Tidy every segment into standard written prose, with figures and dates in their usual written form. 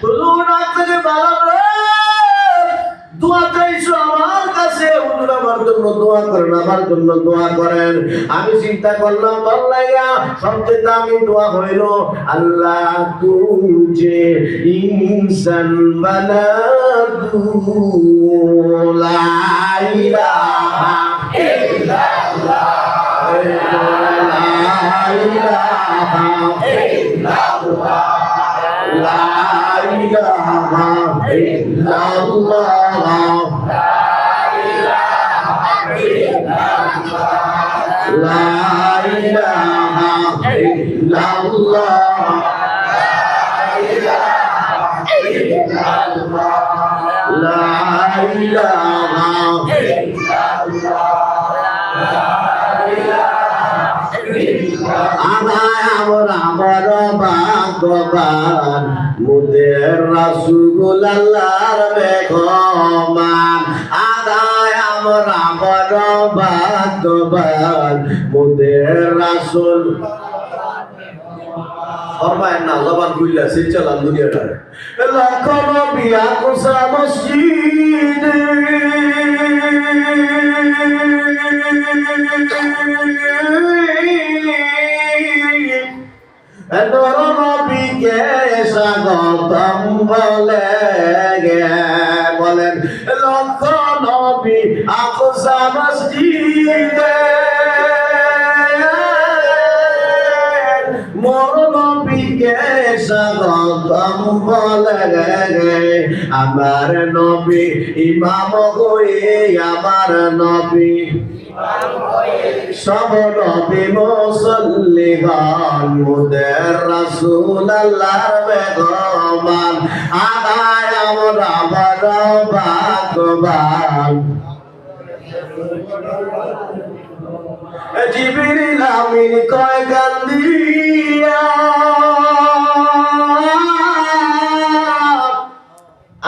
হুজুর আপনাকে বাড়াবে দোয়া চাইছো আমার কাছে, হুজুর আমার জন্য দোয়া করেন, আমার জন্য দোয়া করেন। আমি চিন্তা করলাম বললাইয়া সবচেয়ে দামি দোয়া হইল আল্লাহ তুঝে ইনসান বানা দু লা ইলাহা ইল্লাল্লাহ লা ইলাহা ইল্লাল্লাহ লা ইলাহা ইল্লাল্লাহ লা ইলাহা ইল্লাল্লাহ লা ইলাহা আমার ভাগ্যবান মুদের রাসূল আল্লাহর মেহমান, আদায় আমরা বড় ভাগ্যবান মুদের রাসূল। ফরমায় না জবান খুললা সে চালান দুনিয়াটা লাখ নবী আকসা মসজিদ নবীকে স্বাগতম বলে বলেন লক্ষ নবী আকসা মসজিদে মোর নবীকে স্বাগতম বলে আমার নবী ইমাম হয়ে আমার নবী সব নবী মুসল্লিগণ মুদের রাসূল আল্লাহর মেহমান, আদায় আমরা বড় ভাগ্যবান। জিবরিল আমিন কয় কান্দিয়া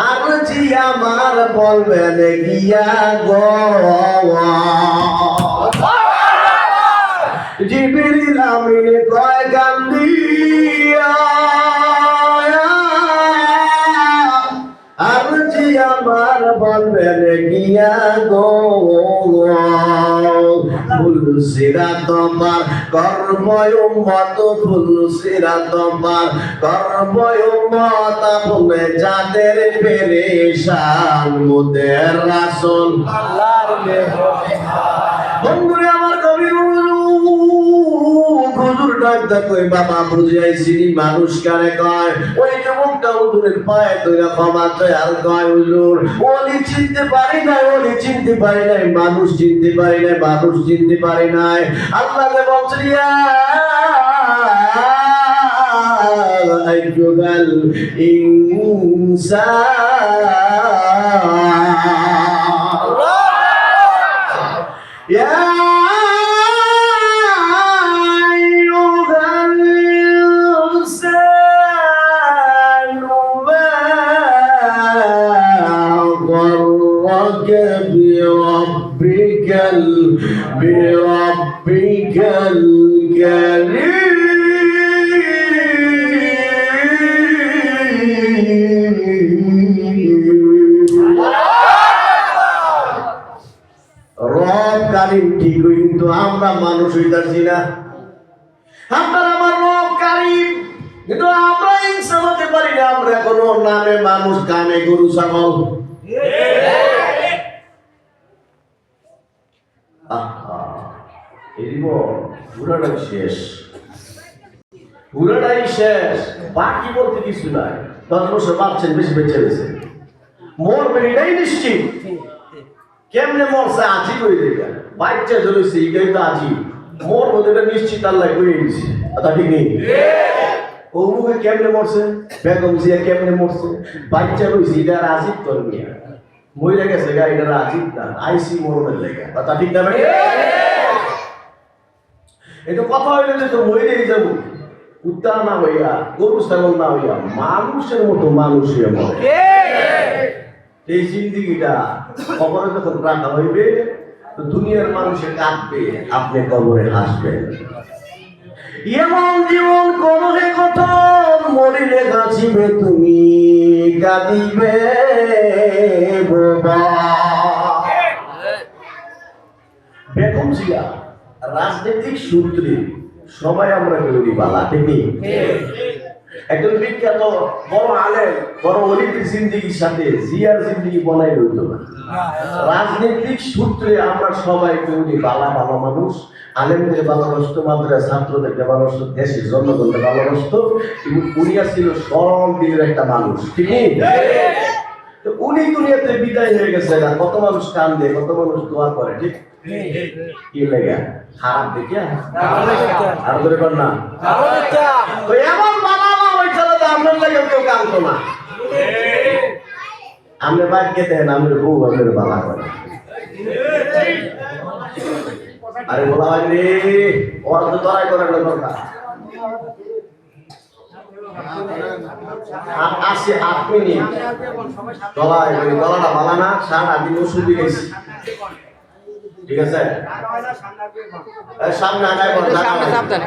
আর জি আমার বলবেন গিয়া গো, জিবরিল আমিন কয় কান্দিয়া আর জি আমার বলবেন গিয়া গো, ফুলসিরা তোমার কর্ময় উম্মত, ফুলসিরা তোমার কর্ময় উম্মত, আপনি যাদের পেরেশান মুদের রাসূল আল্লাহর মেহমান। বন্ধুরে আমার কবি হুজুর ডাক কই বাবা বুঝাইছি মানুষ কারে কয়, ওই যুবকটা হুজুরের পায়ে ধরে ক্ষমা চায় আর কয় হুজুর ওলি চিনতে পারি নাই, ওলি চিনতে পারি নাই, মানুষ চিনতে পারি নাই, মানুষ চিনতে পারি নাই। আল্লাহকে বলছি আইয়ুহাল ইনসান بربك الكريم রব কারীম ঠিক কিন্তু আমরা মানুষ হইতাছি না। আমরা আমার রব কারীম কিন্তু আমরা ইনসান হতে পারি না। আমরা এখনো নামে মানুষ, কামে গরু ছাগল। পুরাটাই শেষ, পুরাটাই শেষ, বাকি বলতে কিছু নাই। 10 বছর বাঁচছেন, বেশি বেঁচে গেছে, মরবেন এটাই নিশ্চিত। কেমনে মরছে আজি করে দেবে, বাচ্চা চলেছে এটাই তো আজি মরবো, এটা নিশ্চিত আল্লাহ করে দিয়েছে। কথা ঠিক নেই? অমুকে কেমনে মরছে, বেগম জিয়া কেমনে মরছে, বাচ্চা রয়েছে এটা আজিব করবি মহিলা গেছে গা, এটা আজিব না, আইসি মরণের লেগে। কথা ঠিক না? এটা কথা হইলে যে তো মহিলাই যাবো, উত্তর না হইয়া, গরু ছাগল না হইয়া, মানুষের মতো মানুষের মতো এই জিন্দিগিটা কবরে যখন রাখা হইবে তো দুনিয়ার মানুষে কাঁদবে, আপনি কবরে হাসবেন। এমন জীবন করো হে কত, মরিলে গাছিবে তুমি। দিয়া দিবে বোবা। বেগম জিয়া রাজনৈতিক সূত্রে সবাই আমরা বেরোনি বালা, ঠিক নেই? একজন বিখ্যাত বড় আলেম, বড় অলিদের জিন্দিগির সাথে জিয়ার জিন্দিগি বলাই হইতো না। রাজনৈতিক সূত্রে আমরা সবাই বেরোনি বালা, ভালো মানুষ, আলেমদের ভালোবাসত, মাদ্রাসা ছাত্রদেরকে ভালোবাসত, দেশের জনগণকে ভালোবাসত, এবং উনি ছিল সরল দিনের একটা মানুষ, ঠিক নেই? তো উনি দুনিয়াতে বিদায় হয়ে গেছে, কত মানুষ কান্দে, কত মানুষ দোয়া করে, ঠিক কি লেগে খারাপ দেখে আর ধরে কর না তো এমন বানানো হয়েছিল যে আপনার লাগে কেউ কাঁদতো না। আপনি বাক্যে দেন আমার বউ আপনার বালা করে, আরে বলা হয় রে ওর তো দরাই করার দরকার। আসে 8 মিনিট গলায় গলাটা বালা না, 7-8 দিন ওষুধ দিয়েছি, ঠিক আছে? সামনে আগায় বল, সামনে সাবধান,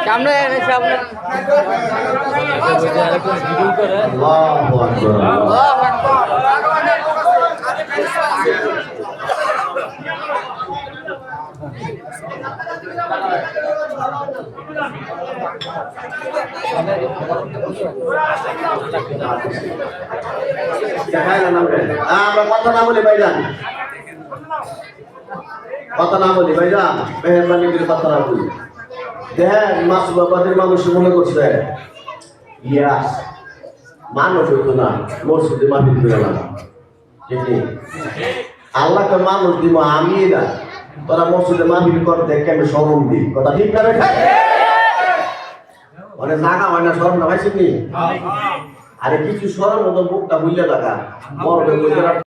সামনে সামনে। আল্লাহু আকবার, আল্লাহু আকবার। দেখায় না নামে আমরা কথা না বলি ভাইজান, কথা না বলি ভাইজান, মেহরবানি করে কথা না বলি। দেখেন মাসুবাবাদের মানুষ মনে করছে ইয়াস মানুষ হইতো না, মসজিদে মাহফিল করে না, ঠিক নেই? আল্লাহকে মানুষ দিব আমি না, তোরা মসজিদে মাহফিল করতে কেন শরম দিই, কথা ঠিক না? মানে জাগা হয় না, শরম না ভাইছি নি? আরে কিছু শরম হতো বুকটা বুঝলে টাকা মরবে